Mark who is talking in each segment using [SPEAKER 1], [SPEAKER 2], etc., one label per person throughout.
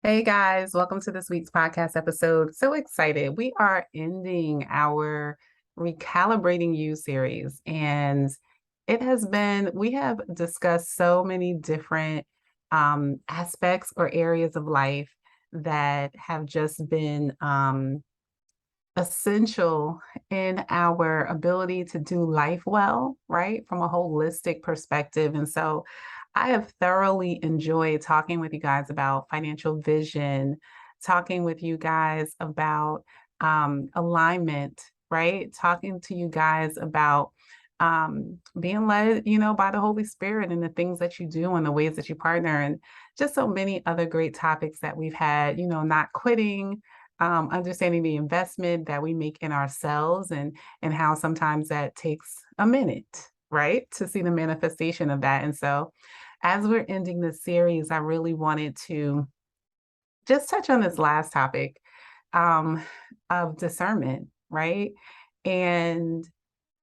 [SPEAKER 1] Hey guys, welcome to this week's podcast episode. So excited. We are ending our Recalibrating You series, and we have discussed so many different aspects or areas of life that have just been essential in our ability to do life well, right? From a holistic perspective. And so I have thoroughly enjoyed talking with you guys about financial vision, talking with you guys about alignment, right? Talking to you guys about being led, by the Holy Spirit and the things that you do and the ways that you partner, and just so many other great topics that we've had, not quitting, understanding the investment that we make in ourselves, and how sometimes that takes a minute, right, to see the manifestation of that. And so, as we're ending this series, I really wanted to just touch on this last topic um, of discernment, right, and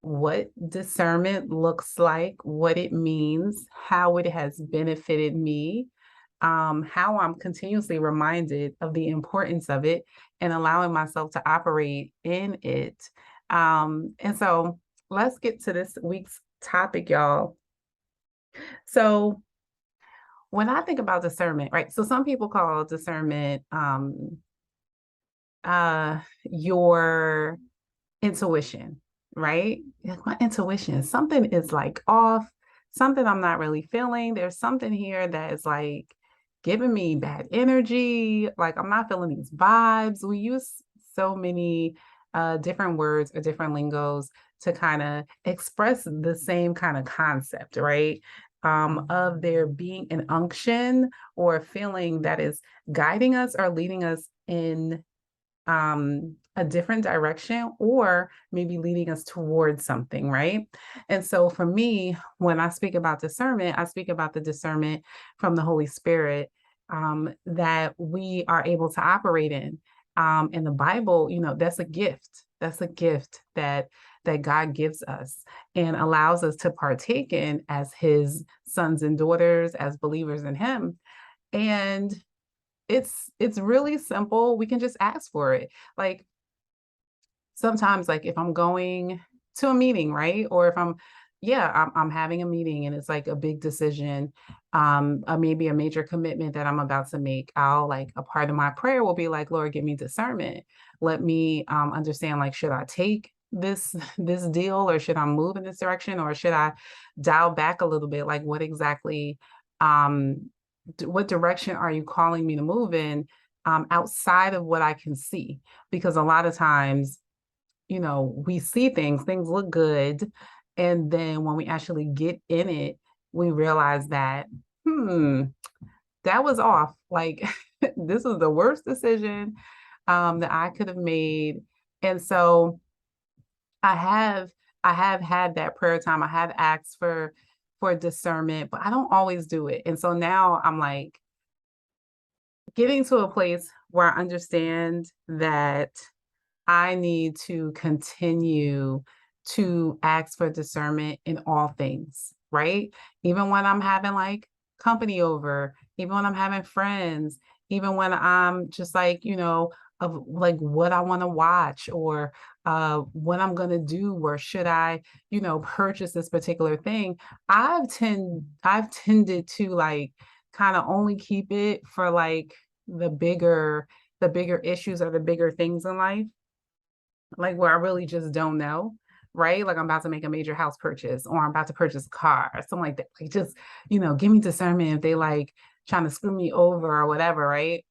[SPEAKER 1] what discernment looks like, what it means, how it has benefited me, how I'm continuously reminded of the importance of it and allowing myself to operate in it. And so let's get to this week's topic, y'all. So when I think about discernment, right? So some people call discernment your intuition, right? Like my intuition, something is like off, something I'm not really feeling. There's something here that is like giving me bad energy. Like I'm not feeling these vibes. We use so many different words or different lingos to kind of express the same kind of concept, right? Of there being an unction or a feeling that is guiding us or leading us in a different direction, or maybe leading us towards something, right? And so for me, when I speak about discernment, I speak about the discernment from the Holy Spirit that we are able to operate in. In the Bible, that's a gift. That's a gift that God gives us and allows us to partake in as His sons and daughters, as believers in Him. And it's really simple. We can just ask for it. Like sometimes, like if I'm going to a meeting, right? Or if I'm having a meeting and it's like a big decision, maybe a major commitment that I'm about to make. I'll like a part of my prayer will be like, Lord, give me discernment. Let me understand, like, should I take this deal, or should I move in this direction, or should I dial back a little bit? Like what exactly um what direction are you calling me to move in, outside of what I can see? Because a lot of times, we see things look good. And then when we actually get in it, we realize that, that was off. Like, this was the worst decision that I could have made. And so I have, I have had that prayer time. I have asked for discernment, but I don't always do it. And so now I'm like, getting to a place where I understand that I need to continue to ask for discernment in all things, right? Even when I'm having like company over, even when I'm having friends, even when I'm just like, of like what I want to watch, or what I'm going to do, or should I, purchase this particular thing. I've tended to like kind of only keep it for like the bigger the bigger issues or the bigger things in life, like where I really just don't know, right? Like I'm about to make a major house purchase, or I'm about to purchase a car or something like that. Like just, give me discernment if they like trying to screw me over or whatever, right?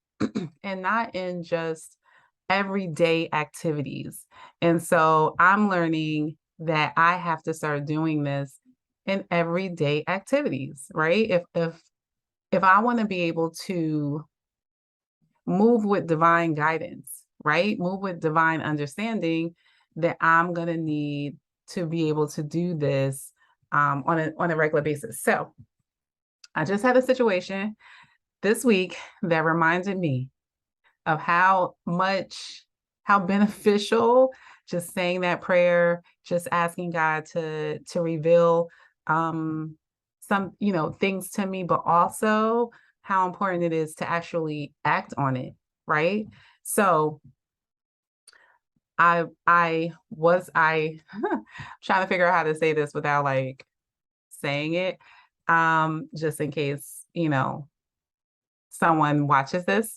[SPEAKER 1] And not in just everyday activities. And so I'm learning that I have to start doing this in everyday activities, right? If I want to be able to move with divine guidance, right? Move with divine understanding, that I'm going to need to be able to do this on a regular basis. So I just had a situation this week that reminded me of how beneficial just saying that prayer, just asking God to reveal some, things to me, but also how important it is to actually act on it, right? So I was I trying to figure out how to say this without like saying it, just in case, someone watches this.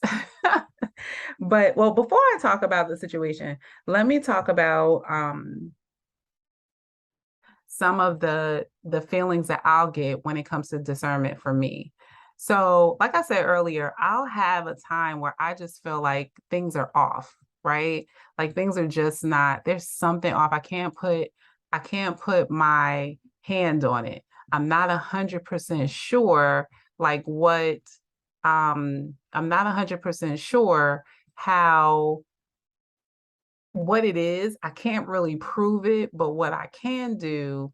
[SPEAKER 1] But well, before I talk about the situation, let me talk about some of the feelings that I'll get when it comes to discernment for me. So, like I said earlier, I'll have a time where I just feel like things are off, right? Like things are just not, there's something off. I can't put my hand on it. I'm not 100% sure like what I'm not 100% sure how what it is. I can't really prove it, but what I can do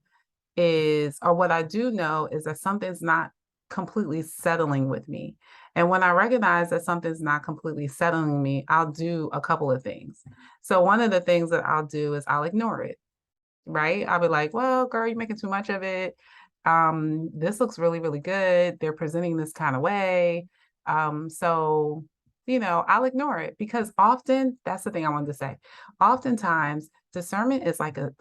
[SPEAKER 1] is, or what I do know is that something's not completely settling with me. And when I recognize that something's not completely settling me, I'll do a couple of things. So one of the things that I'll do is I'll ignore it, right? I'll be like, well, girl, you're making too much of it. This looks really, really good. They're presenting this kind of way. So, I'll ignore it because often that's the thing I wanted to say. Oftentimes, discernment is like a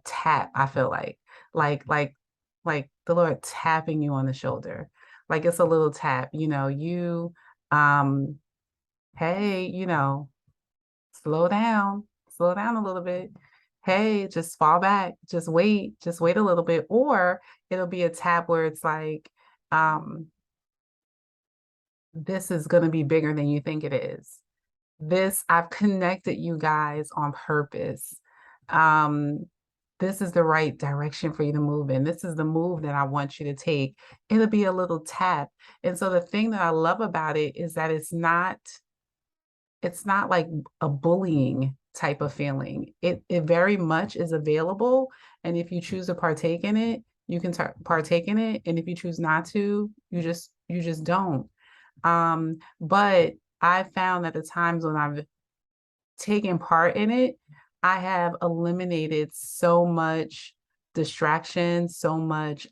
[SPEAKER 1] tap, I feel like the Lord tapping you on the shoulder. Like it's a little tap, um, hey, slow down a little bit. Hey, just fall back, just wait a little bit. Or it'll be a tap where it's like, um, this is going to be bigger than you think it is. I've connected you guys on purpose. Um, this is the right direction for you to move in. This is the move that I want you to take. It'll be a little tap. And so the thing that I love about it is that it's not like a bullying type of feeling. It very much is available, and if you choose to partake in it, you can partake in it, and if you choose not to, you just don't. But I found that the times when I've taken part in it, I have eliminated so much distraction, so much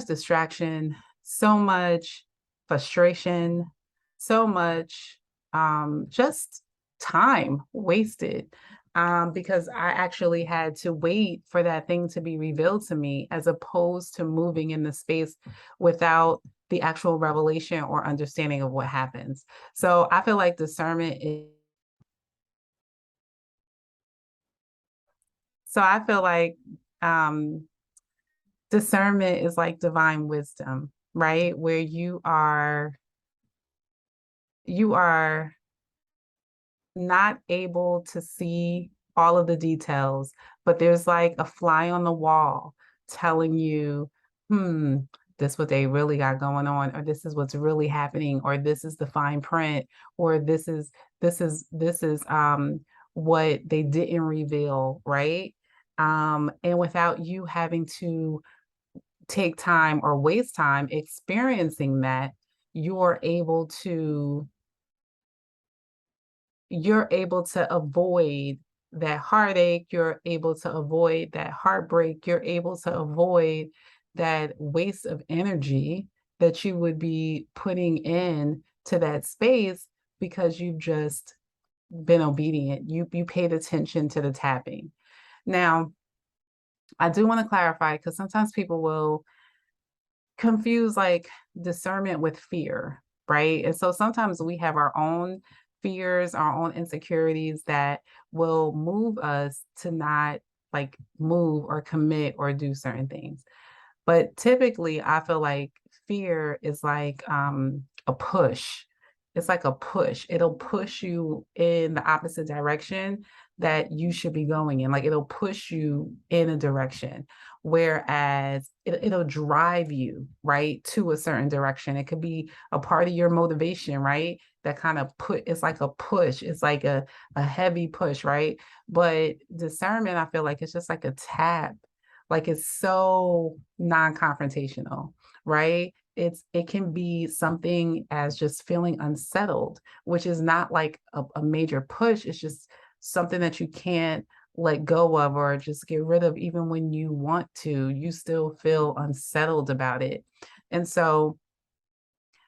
[SPEAKER 1] distraction, so much frustration, so much just time wasted, because I actually had to wait for that thing to be revealed to me as opposed to moving in the space without the actual revelation or understanding of what happens. So I feel like discernment is, so I feel like um, discernment is like divine wisdom, right? Where you are not able to see all of the details, but there's like a fly on the wall telling you, hmm, this is what they really got going on, or this is what's really happening, or this is the fine print, or this is what they didn't reveal, right? And without you having to take time or waste time experiencing that, you're able to you're able to avoid that heartache, you're able to avoid that heartbreak, you're able to avoid that waste of energy that you would be putting in to that space because you've just been obedient. You paid attention to the tapping. Now, I do want to clarify because sometimes people will confuse like discernment with fear, right? And so sometimes we have our own fears, our own insecurities that will move us to not like move or commit or do certain things. But typically, I feel like fear is like a push. It's like a push. It'll push you in the opposite direction that you should be going in. Like it'll push you in a direction, whereas it'll drive you right to a certain direction. It could be a part of your motivation, right? That kind of it's like a push. It's like a heavy push, right? But discernment, I feel like it's just like a tap, like it's so non-confrontational, right? It can be something as just feeling unsettled, which is not like a major push. It's just something that you can't let go of or just get rid of even when you want to. You still feel unsettled about it. And so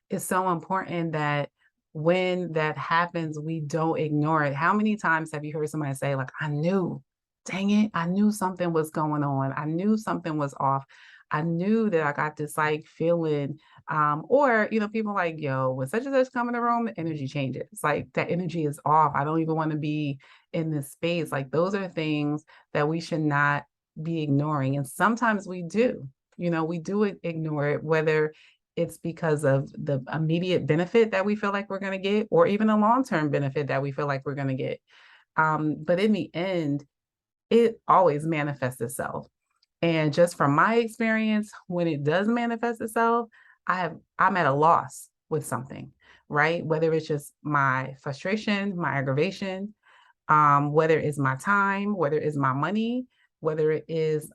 [SPEAKER 1] it's so important that when that happens, we don't ignore it. How many times have you heard somebody say, like, I knew, dang it, I knew something was going on. I knew something was off. I knew that I got this like feeling. Or, people like, yo, when such and such come in the room, the energy changes. It's like that energy is off. I don't even want to be in this space. Like those are things that we should not be ignoring. And sometimes we do. We do ignore it, whether it's because of the immediate benefit that we feel like we're going to get, or even a long-term benefit that we feel like we're going to get. But in the end, it always manifests itself. And just from my experience, when it does manifest itself, I'm at a loss with something, right? Whether it's just my frustration, my aggravation, whether it's my time, whether it's my money, whether it is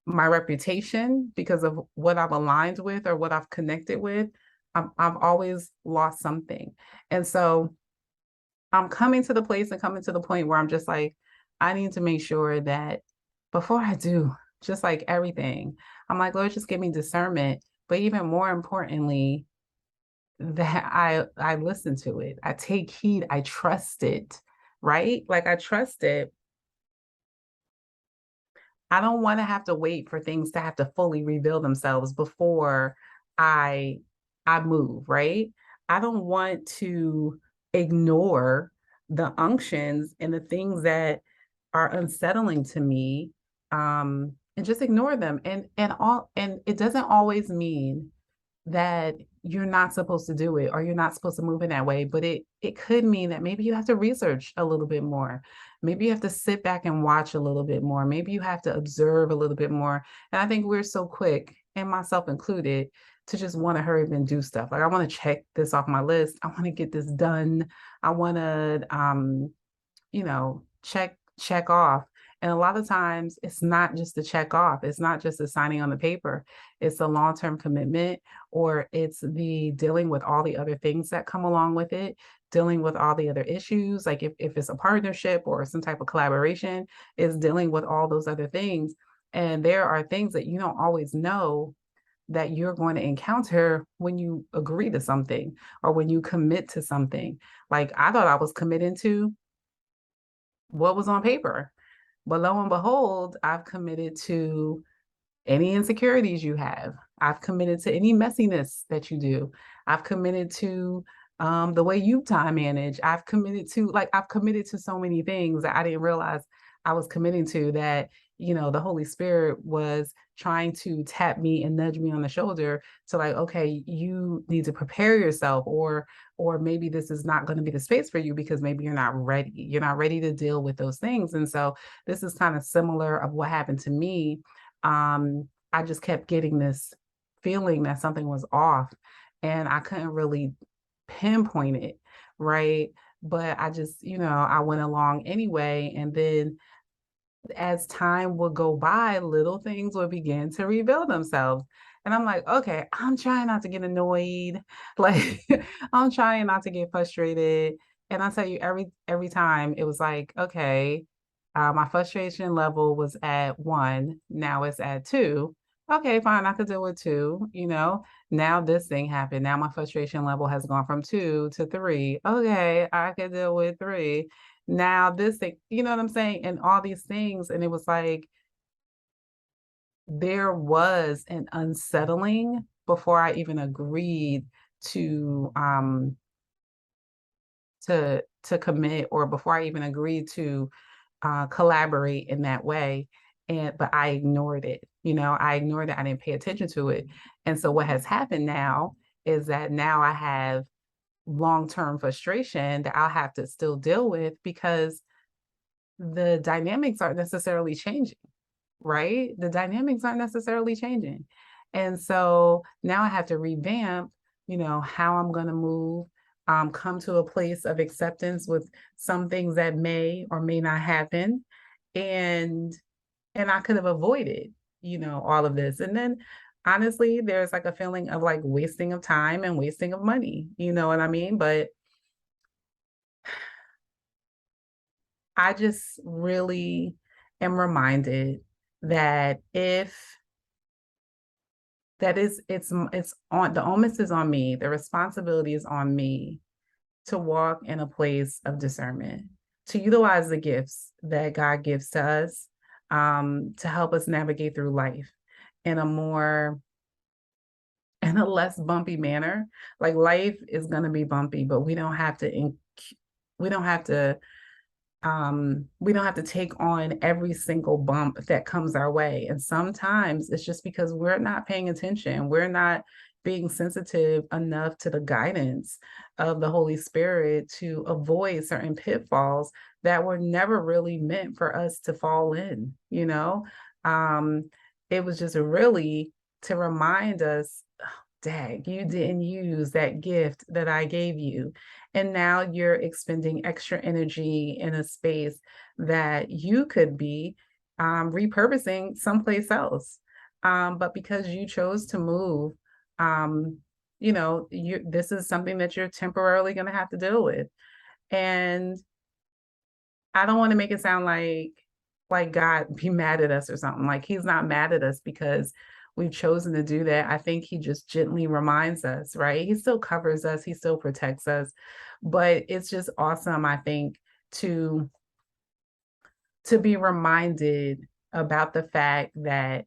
[SPEAKER 1] my reputation because of what I've aligned with or what I've connected with, I've always lost something. And so I'm coming to the place and coming to the point where I'm just like, I need to make sure that before I do, just like everything, I'm like, Lord, just give me discernment. But even more importantly, that I listen to it. I take heed. I trust it, right? Like I trust it. I don't want to have to wait for things to have to fully reveal themselves before I I move, right? I don't want to ignore the unctions and the things that are unsettling to me, and just ignore them. And it doesn't always mean that you're not supposed to do it or you're not supposed to move in that way, but it could mean that maybe you have to research a little bit more. Maybe you have to sit back and watch a little bit more. Maybe you have to observe a little bit more. And I think we're so quick, and myself included, to just want to hurry up and do stuff. Like I want to check this off my list. I want to get this done. I want to check off. And a lot of times it's not just a check off. It's not just a signing on the paper. It's a long-term commitment, or it's the dealing with all the other things that come along with it, dealing with all the other issues. Like if it's a partnership or some type of collaboration, is dealing with all those other things. And there are things that you don't always know that you're going to encounter when you agree to something or when you commit to something. Like I thought I was committing to what was on paper. But lo and behold, I've committed to any insecurities you have. I've committed to any messiness that you do. I've committed to the way you time manage. I've committed to so many things that I didn't realize I was committing to, that, the Holy Spirit was trying to tap me and nudge me on the shoulder to, like, okay, you need to prepare yourself, or maybe this is not going to be the space for you because maybe you're not ready. You're not ready to deal with those things. And so this is kind of similar of what happened to me. I just kept getting this feeling that something was off, and I couldn't really pinpoint it, right? But I just, I went along anyway. And then as time would go by, little things would begin to reveal themselves. And I'm like, okay, I'm trying not to get annoyed. Like I'm trying not to get frustrated. And I tell you, every time it was like, okay, my frustration level was at 1, now it's at 2. Okay, fine, I could deal with 2. Now this thing happened. Now my frustration level has gone from 2 to 3. Okay, I could deal with 3. Now this thing, you know what I'm saying? And all these things. And it was like there was an unsettling before I even agreed to to commit, or before I even agreed to collaborate in that way. But I ignored it. I ignored it. I didn't pay attention to it. And so what has happened now is that now I have long-term frustration that I'll have to still deal with, because the dynamics aren't necessarily changing, right? The dynamics aren't necessarily changing. And so now I have to revamp, how I'm going to move, come to a place of acceptance with some things that may or may not happen. And I could have avoided, all of this. And then honestly, there's like a feeling of like wasting of time and wasting of money, you know what I mean? But I just really am reminded that if it's on, the onus is on me, the responsibility is on me to walk in a place of discernment, to utilize the gifts that God gives to us, to help us navigate through life in a less bumpy manner. Like, life is going to be bumpy, but we don't have to we don't have to take on every single bump that comes our way. And sometimes it's just because we're not paying attention. We're not being sensitive enough to the guidance of the Holy Spirit to avoid certain pitfalls that were never really meant for us to fall in, you know? Um, it was just really to remind us, dag, you didn't use that gift that I gave you. And now you're expending extra energy in a space that you could be repurposing someplace else. But because you chose to move, this is something that you're temporarily going to have to deal with. And I don't want to make it sound like God be mad at us or something. Like, he's not mad at us because we've chosen to do that. I think he just gently reminds us, right? He still covers us, he still protects us. But it's just awesome, I think, to be reminded about the fact that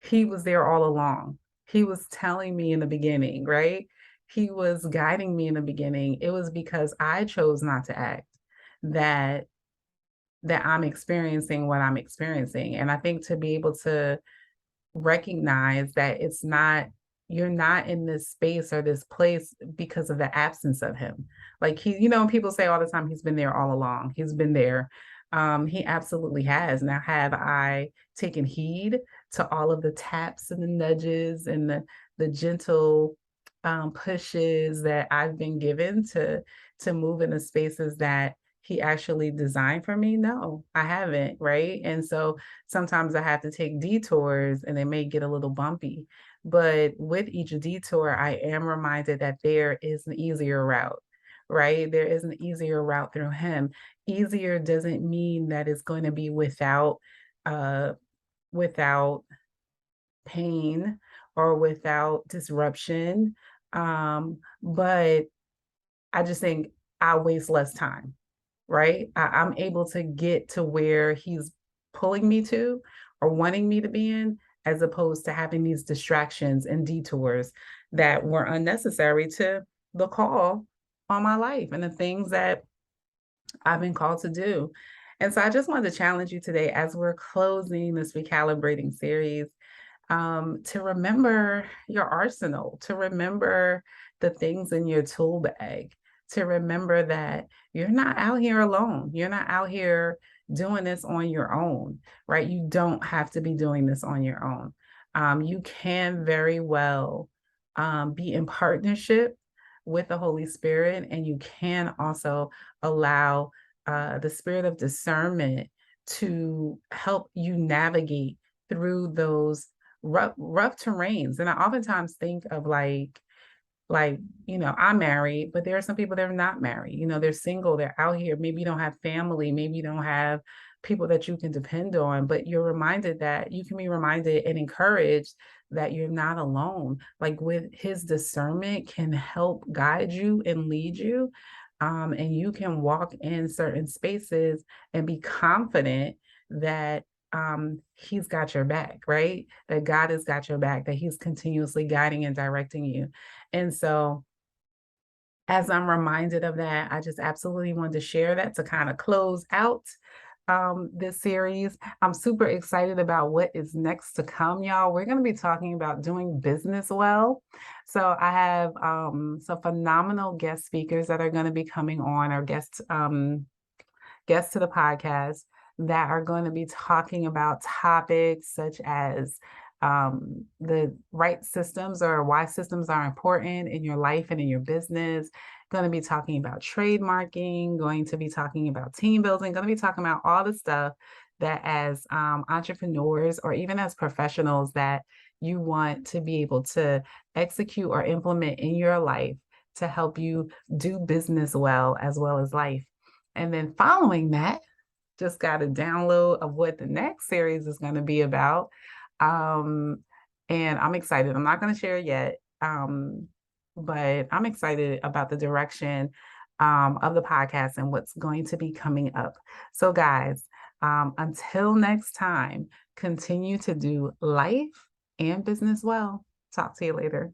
[SPEAKER 1] he was there all along. He was telling me in the beginning, right? He was guiding me in the beginning. It was because I chose not to act that I'm experiencing what I'm experiencing. And I think to be able to recognize that you're not in this space or this place because of the absence of him. Like, people say all the time, he's been there all along. He's been there. He absolutely has. Now, have I taken heed to all of the taps and the nudges and the gentle pushes that I've been given to move in the spaces that he actually designed for me? No, I haven't, right? And so sometimes I have to take detours and they may get a little bumpy. But with each detour, I am reminded that there is an easier route, right? There is an easier route through him. Easier doesn't mean that it's going to be without pain or without disruption. But I just think I waste less time, right? I'm able to get to where he's pulling me to or wanting me to be in, as opposed to having these distractions and detours that were unnecessary to the call on my life and the things that I've been called to do. And so I just wanted to challenge you today as we're closing this recalibrating series, to remember your arsenal, to remember the things in your tool bag, to remember that you're not out here alone. You're not out here doing this on your own, right? You don't have to be doing this on your own. You can very well be in partnership with the Holy Spirit, and you can also allow the spirit of discernment to help you navigate through those rough terrains. And I oftentimes think of I'm married, but there are some people that are not married. They're single, they're out here. Maybe you don't have family, maybe you don't have people that you can depend on, but you can be reminded and encouraged that you're not alone. Like, with his discernment can help guide you and lead you. And you can walk in certain spaces and be confident that he's got your back, right? That God has got your back, that he's continuously guiding and directing you. And so, as I'm reminded of that, I just absolutely wanted to share that to kind of close out this series. I'm super excited about what is next to come, y'all. We're going to be talking about doing business well. So I have some phenomenal guest speakers that are going to be coming on, or guests to the podcast, that are going to be talking about topics such as the right systems, or why systems are important in your life and in your business. Going to be talking about trademarking, going to be talking about team building, going to be talking about all the stuff that as entrepreneurs, or even as professionals, that you want to be able to execute or implement in your life to help you do business well as life. And then following that, just got a download of what the next series is going to be about. And I'm excited. I'm not going to share it yet. But I'm excited about the direction of the podcast and what's going to be coming up. So, guys, until next time, continue to do life and business well. Talk to you later.